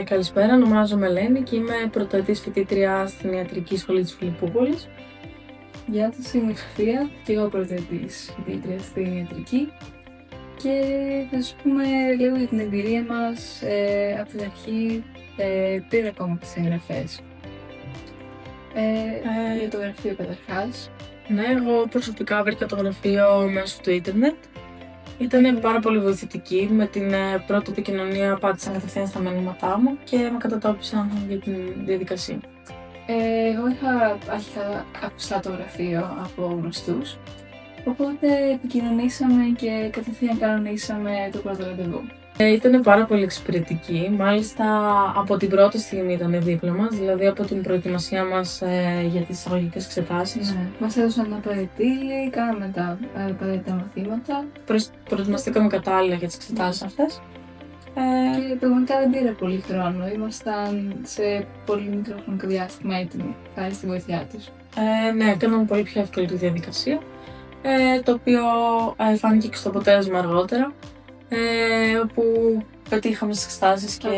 Καλησπέρα, ονομάζομαι Ελένη και είμαι πρωτοετής φοιτήτρια στην Ιατρική Σχολή της Φιλιππούπολης. Γεια σας, είμαι η Σοφία και εγώ πρωτοετής φοιτήτρια στην Ιατρική και θα σας πούμε λίγο για την εμπειρία μας από την αρχή πριν ακόμα τις εγγραφές. Για το γραφείο καταρχάς. Ναι, εγώ προσωπικά βρήκα το γραφείο μέσω του ίντερνετ. Ήταν πάρα πολύ βοηθητική. Με την πρώτη επικοινωνία πάτησα κατευθείαν στα μηνύματά μου και με κατατόπισαν για την διαδικασία. Εγώ είχα αρχικά ακουστά το γραφείο από γνωστούς, οπότε επικοινωνήσαμε και κατευθείαν κανονίσαμε το πρώτο ραντεβού. Ήταν πάρα πολύ εξυπηρετική, μάλιστα από την πρώτη στιγμή ήταν δίπλα μας, δηλαδή από την προετοιμασία μας για τις εισαγωγικές εξετάσεις. Ναι. Μας έδωσαν ένα απαραίτητη, κάναμε τα απαραίτητα μαθήματα. Προετοιμαστήκαμε κατάλληλα για τις εξετάσεις αυτές. Και πραγματικά δεν πήρε πολύ χρόνο, ήμασταν σε πολύ μικρό χρονικό διάστημα έτοιμοι, χάρη στη βοήθειά τους. Ναι, έκαναμε πολύ πιο εύκολη τη διαδικασία, το οποίο φάνηκε και στο αποτέλεσμα αργότερα, όπου πετύχαμε στις εξετάσεις και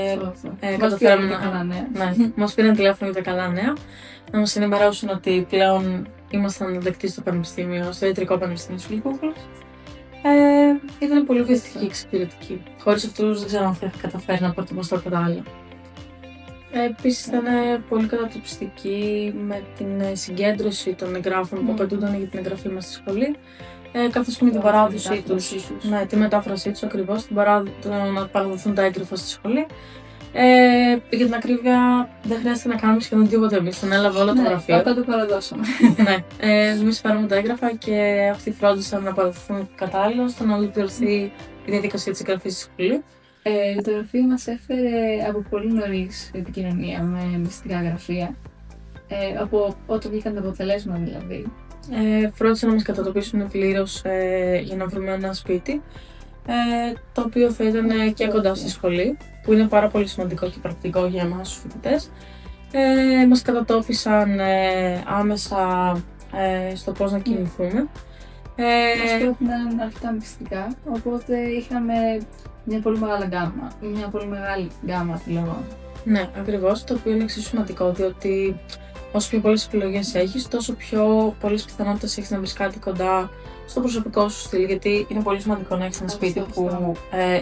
καταφέραμε μας πήραν τηλέφωνο για τα καλά νέα, να μας ενημερώσουν ότι πλέον ήμασταν δεκτοί στο πανεπιστήμιο, στο Ιατρικό Πανεπιστήμιο της Φιλιππούπολης. Ήταν πολύ βοηθητική και εξυπηρετική. Χωρίς αυτούς δεν ξέρω αν θα είχα καταφέρει να προετοιμαστώ κατάλληλα. Επίσης ήταν πολύ κατατοπιστική με την συγκέντρωση των εγγράφων που απαιτούνταν για την εγγραφή μας στη σχολή, καθώς και με την παράδοσή τους, τη μετάφρασή τους ακριβώς, να παραδοθούν τα έγγραφα στη σχολή. Για την ακρίβεια δεν χρειάζεται να κάνουμε σχεδόν τίποτα εμείς, τον έλαβε όλο το γραφείο. Απλά το παραδώσαμε. Ναι, εμείς πάραμε τα έγγραφα και αυτοί φρόντισαν να παραδοθούν κατάλληλα ώστε να ολοκληρωθεί η διαδικασία της εγγραφής στη σχολή. Το γραφείο μας έφερε από πολύ νωρίς επικοινωνία με μυστικά γραφεία, από όταν βγήκαν τα αποτελέσματα δηλαδή. Φρόντισαν να μας κατατοπίσουν πλήρως για να βρούμε ένα σπίτι, το οποίο θα ήταν και κοντά στη σχολή, που είναι πάρα πολύ σημαντικό και πρακτικό για εμάς τους φοιτητές. Μας κατατόπισαν άμεσα στο πώς να κινηθούμε. Μας πρότειναν αρκετά μυστικά, οπότε είχαμε μια πολύ μεγάλη γκάμα επιλογών. Ναι, ακριβώς, το οποίο είναι εξίσου σημαντικό, διότι όσο πιο πολλές επιλογές έχεις, τόσο πιο πολλές πιθανότητες έχεις να βρεις κάτι κοντά στο προσωπικό σου στυλ, γιατί είναι πολύ σημαντικό να έχεις ένα σπίτι που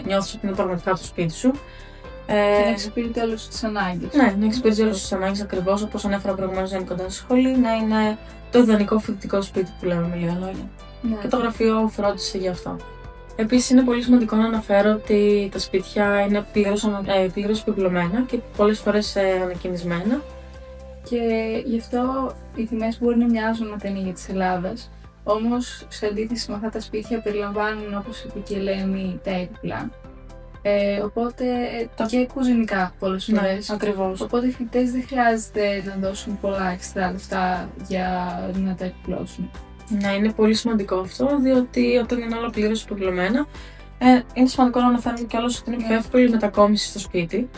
νιώθεις ότι είναι πραγματικά το σπίτι σου. Και να εξυπηρετεί όλες τις ανάγκες. Ναι, να εξυπηρετεί όλες τις ανάγκες ακριβώς, όπως ανέφερα προηγουμένως, να είναι κοντά στη σχολή, να είναι το ιδανικό φοιτητικό σπίτι που λέμε με λίγα λόγια. Ναι. Και το γραφείο φρόντισε γι' αυτό. Επίσης, είναι πολύ σημαντικό να αναφέρω ότι τα σπίτια είναι πλήρως επιπλωμένα και πολλές φορές ανακοινισμένα. Και γι' αυτό οι τιμές μπορεί να μοιάζουν με την ίδια της Ελλάδας. Όμως, σε αντίθεση με αυτά τα σπίτια, περιλαμβάνουν, όπως είπε και η Ελένη, τα έπιπλα. Οπότε και κουζινικά πολλές φορές. Ναι, ακριβώς. Οπότε οι φοιτητές δεν χρειάζεται να δώσουν πολλά εξτρά λεφτά για να τα επιπλώσουν. Ναι, είναι πολύ σημαντικό αυτό, διότι όταν είναι όλα πλήρως επιπλωμένα, είναι σημαντικό να αναφέρουμε κιόλας ότι είναι πιο εύκολη η μετακόμιση στο σπίτι.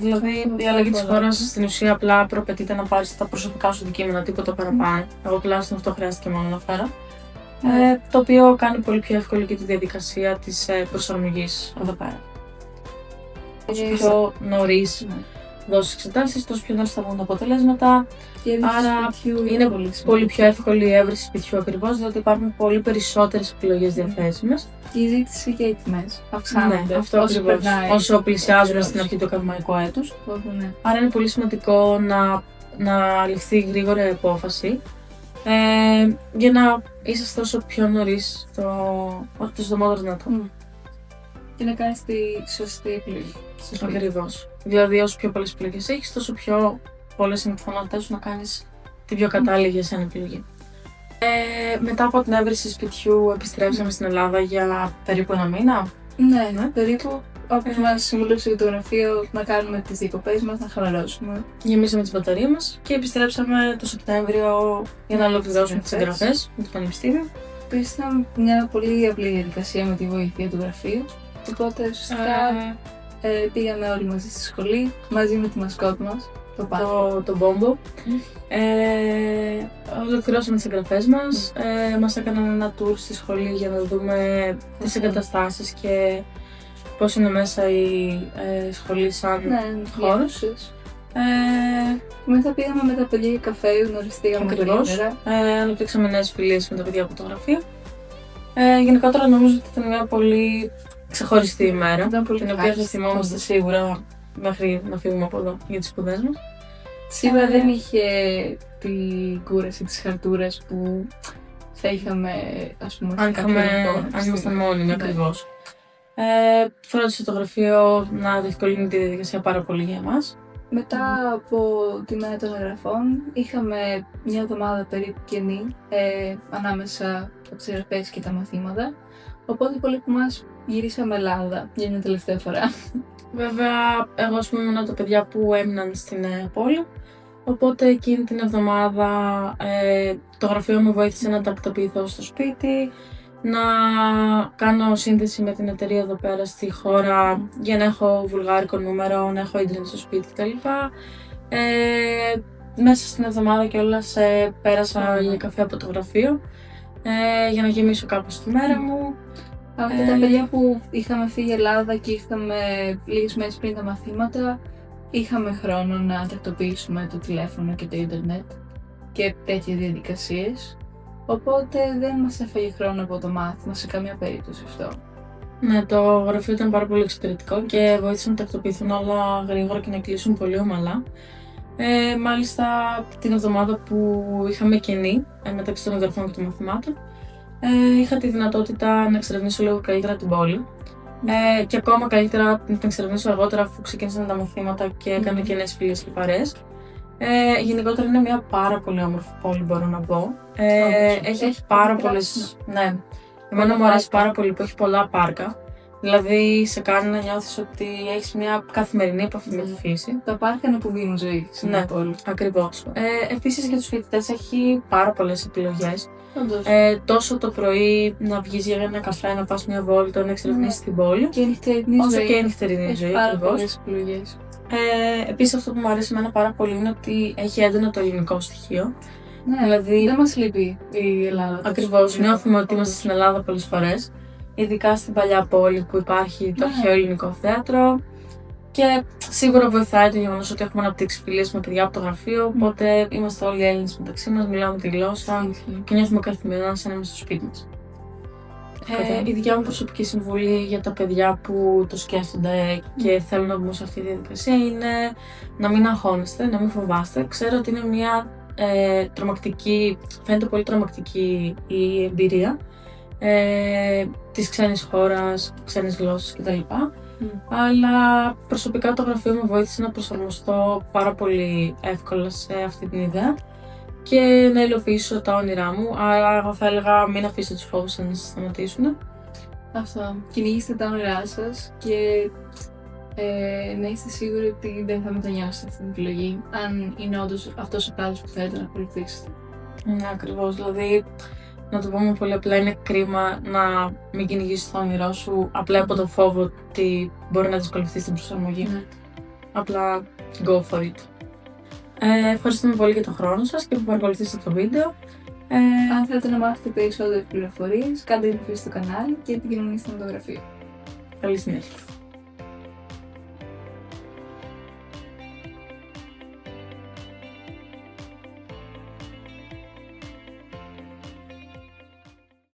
Δηλαδή, η αλλαγή της χώρας στην ουσία απλά προαπαιτείται να πάρεις τα προσωπικά σου αντικείμενα, τίποτα παραπάνω. Εγώ τουλάχιστον αυτό χρειάστηκε μόνο να φέρω. Το οποίο κάνει πολύ πιο εύκολη και τη διαδικασία της προσαρμογής εδώ πέρα. Όσο πιο νωρίς δώσεις εξετάσεις, τόσο πιο νωρίς θα βγουν τα αποτελέσματα. Άρα είναι πολύ πιο εύκολη η έβριση σπιτιού ακριβώς, διότι υπάρχουν πολύ περισσότερες επιλογές διαθέσιμες. Και η ζήτηση και οι τιμές αυξάνονται. Ναι, αυτό ακριβώς. Όσο πλησιάζουμε στην αρχή του ακαδημαϊκού έτους. Ναι. Άρα είναι πολύ σημαντικό να ληφθεί γρήγορα η απόφαση, για να είσαστε όσο πιο νωρίς το συντομότερο δυνατό. Και να κάνεις τη σωστή επιλογή. Ακριβώς. Δηλαδή, όσο πιο πολλές επιλογές έχεις, τόσο πιο πολλές είναι οι πιθανότητες σου να κάνεις την πιο κατάλληλη για σένα επιλογή. Μετά από την έβριση σπιτιού, επιστρέψαμε στην Ελλάδα για περίπου ένα μήνα. Ναι, περίπου. Όπως μας συμβουλούσε το γραφείο να κάνουμε τις διακοπές μας, να χαλαρώσουμε. Γεμίσαμε τις μπαταρίες μας και επιστρέψαμε το Σεπτέμβριο για να ολοκληρώσουμε τις εγγραφές με το Πανεπιστήμιο. Επίσης ήταν μια πολύ απλή διαδικασία με τη βοήθεια του γραφείου. Οπότε ουσιαστικά πήγαμε όλοι μαζί στη σχολή, μαζί με τη μασκότ μας, το Μπόμπο. Ολοκληρώσαμε τις εγγραφές μας, μας έκαναν ένα tour στη σχολή για να δούμε τις εγκαταστάσεις και πώς είναι μέσα η σχολή σαν χώρος. Μετά πήγαμε με τα παιδιά για καφέ, γνωριστήκαμε καλύτερα. Αναπτύξαμε νέες φιλίες με τα παιδιά από το γραφείο. Γενικότερα νομίζω ότι ήταν μια πολύ ξεχωριστή ημέρα, την οποία θα θυμόμαστε σίγουρα μέχρι να φύγουμε από εδώ για τις σπουδές μας. Σίγουρα δεν είχε την κούραση της χαρτούρας που θα είχαμε, ας πούμε, αν ήμασταν μόνοι, ακριβώς. Φρόντισε το γραφείο να διευκολύνει τη διαδικασία πάρα πολύ για εμάς. Μετά από τη μέρα των εγγραφών, είχαμε μια εβδομάδα περίπου κενή ανάμεσα από τις εγγραφές και τα μαθήματα. Οπότε πολλοί από εμάς γυρίσαμε Ελλάδα για μια τελευταία φορά. Βέβαια, εγώ ήμουν από τα παιδιά που έμειναν στην πόλη. Οπότε εκείνη την εβδομάδα το γραφείο μου βοήθησε να τακτοποιηθώ στο σπίτι, να κάνω σύνδεση με την εταιρεία εδώ πέρα στη χώρα για να έχω βουλγάρικο νούμερο, να έχω ίντερνετ στο σπίτι κτλ. Μέσα στην εβδομάδα κιόλας πέρασα για καφέ από το γραφείο για να γεμίσω κάπως τη μέρα μου. Από τα παιδιά που είχαμε φύγει Ελλάδα και ήρθαμε λίγες μέρες πριν τα μαθήματα, είχαμε χρόνο να τακτοποιήσουμε το τηλέφωνο και το ίντερνετ και τέτοιες διαδικασίες. Οπότε δεν μας έφαγε χρόνο από το μάθημα σε καμία περίπτωση αυτό. Ναι, το γραφείο ήταν πάρα πολύ εξυπηρετικό και βοήθησε να τακτοποιηθούν όλα γρήγορα και να κλείσουν πολύ ομαλά. Μάλιστα την εβδομάδα που είχαμε κενή μεταξύ των εγγραφών και των μαθημάτων, είχα τη δυνατότητα να εξερευνήσω λίγο καλύτερα την πόλη. Και ακόμα καλύτερα να την εξερευνήσω αργότερα, αφού ξεκίνησαν τα μαθήματα και έκανα και νέες φίλες και παρέες. Γενικότερα είναι μια πάρα πολύ όμορφη πόλη, μπορώ να πω. Έχει πάρα πολλές. Ναι, εμένα μου αρέσει πάρα πολύ που έχει πολλά πάρκα. Δηλαδή σε κάνει να νιώθεις ότι έχεις μια καθημερινή επαφή με τη φύση. Τα πάρκα είναι που δίνουν ζωή σε μια πόλη. Ακριβώς. Επίσης για τους φοιτητές έχει πάρα πολλές επιλογές. Τόσο το πρωί να βγεις για ένα καφέ, να πας μια βόλτα, να εξερευνήσεις την πόλη. Και η νυχτερινή ζωή. Όσο και η νυχτερινή ζωή. Πάρα πολλές επιλογές. Επίσης αυτό που μου αρέσει εμένα πάρα πολύ είναι ότι έχει έντονο το ελληνικό στοιχείο. Ναι, δηλαδή, δεν μας λείπει η Ελλάδα. Ακριβώς, νιώθουμε ότι είμαστε στην Ελλάδα πολλές φορές. Ειδικά στην παλιά πόλη που υπάρχει το αρχαίο ελληνικό θέατρο. Και σίγουρα βοηθάει το γεγονός ότι έχουμε αναπτύξει φιλίες με παιδιά από το γραφείο. Οπότε είμαστε όλοι Έλληνες μεταξύ μας, μιλάμε τη γλώσσα και νιώθουμε καθημερινά σαν να είμαστε στο σπίτι μας. Η δικιά μου προσωπική συμβουλή για τα παιδιά που το σκέφτονται και θέλουν να μπουν σε αυτή τη διαδικασία είναι να μην αγχώνεστε, να μην φοβάστε. Ξέρω ότι είναι μια φαίνεται πολύ τρομακτική η εμπειρία της ξένης χώρας, ξένης γλώσσας κτλ. Αλλά προσωπικά το γραφείο μου βοήθησε να προσαρμοστώ πάρα πολύ εύκολα σε αυτή την ιδέα και να υλοποιήσω τα όνειρά μου. Άρα εγώ θα έλεγα μην αφήσετε τους φόβους σας να σας σταματήσουν. Αυτό. Κυνηγήστε τα όνειρά σας και να είστε σίγουροι ότι δεν θα μετανιώσετε αυτή την επιλογή, αν είναι όντως αυτός ο κλάδος που θέλετε να ακολουθήσετε. Ναι, ακριβώς. Δηλαδή, να το πούμε πολύ απλά, είναι κρίμα να μην κυνηγήσεις το όνειρό σου απλά από το φόβο ότι μπορεί να δυσκολευτείς στην προσαρμογή. Απλά go for it. Ευχαριστούμε πολύ για τον χρόνο σας και που παρακολουθήσατε το βίντεο. Αν θέλετε να μάθετε περισσότερες πληροφορίες, κάντε εγγραφή στο κανάλι και επικοινωνήστε με το γραφείο. Καλή συνέχεια.